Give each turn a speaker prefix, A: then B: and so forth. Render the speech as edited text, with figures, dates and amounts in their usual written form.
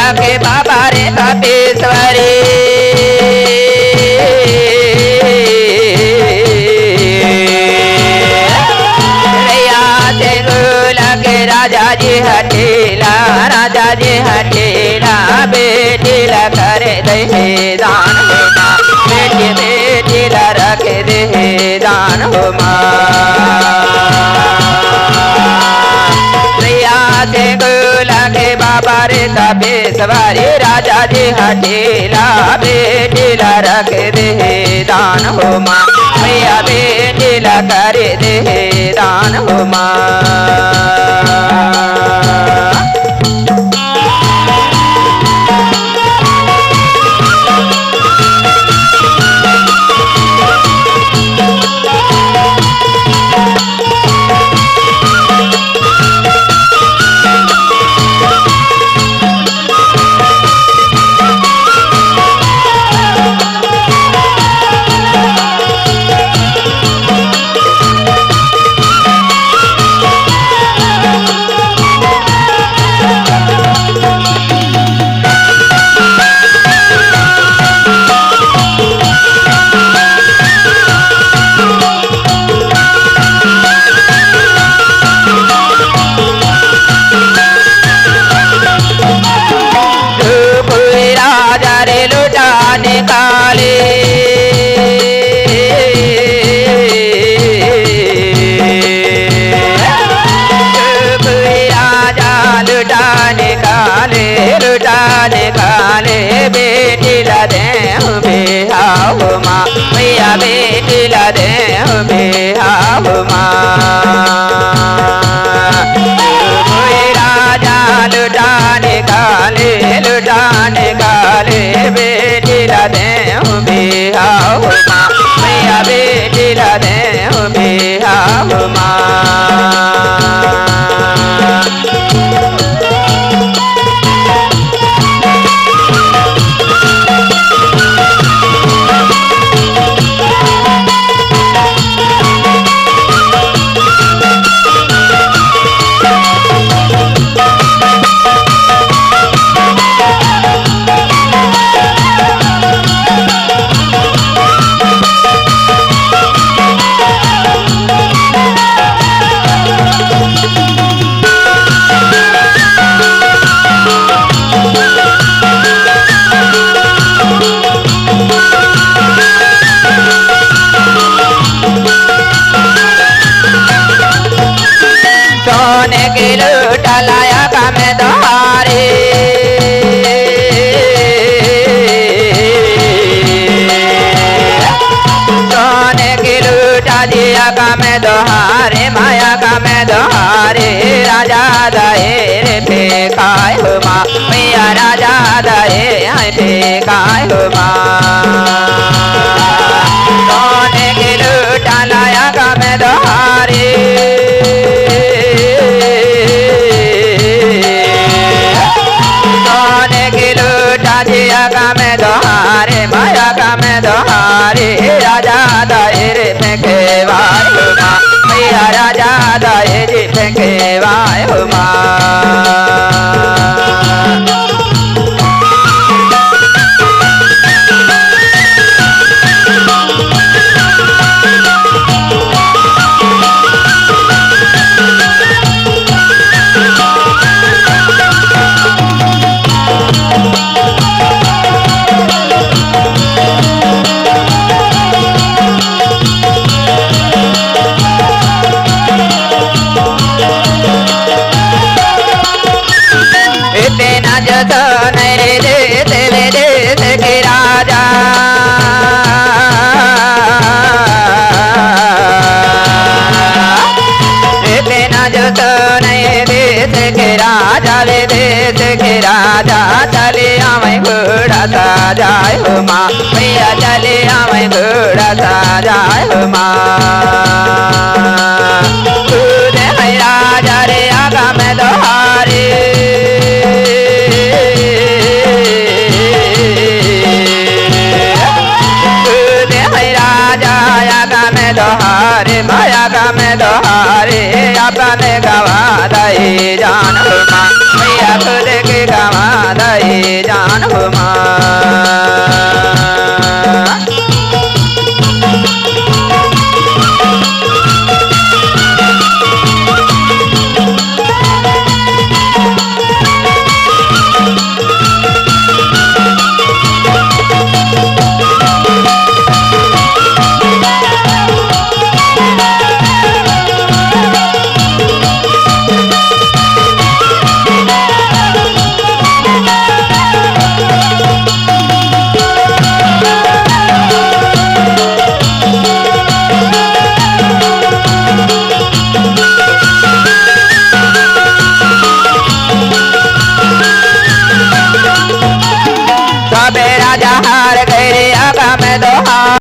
A: लगे बाबा रे तपेश्वरी राजा जी हटेला बेटीला कर दे दान हो माँ बेटीला रख दे दान हो माँ से लगे बाबा रे तपेश्वरी राजा जी हटेला बेटीला रख दे दान हो माँ भैया बेटीला कर दे दान हो माँ काले राजा लुटाने काले बेटी ला दे बेहाव माँ भैया बेटी ला दे बेहाव माँ राजा लुटाने काले बेटी ला दे बेहाव माँ भैया बेटी ला दे बेहाव माँ लाया का मैं दोहारे सोने की लूटा दिया का मैं दोहारे माया का मैं दोहारे राजा दाए पे काय हो माँ भैया राजा दाए पे काय हो माँ सोने की लूटा लाया का मैं दोहारे दिया का मैं दोहारे माया का मैं दोहारे राजा दायरे फेंके वाय हो माँ भैया राजा दायरे फेंके वाय हो माँ राजा चले आवे घोड़ा साजाए हो माँ भैया चले आवे घोड़ा साजाए हो माँ तुझे है राजा रे आगा में दोहारे तुझे है राजा आगा में दोहारे माया का में दोहारे अपने गवा दे जा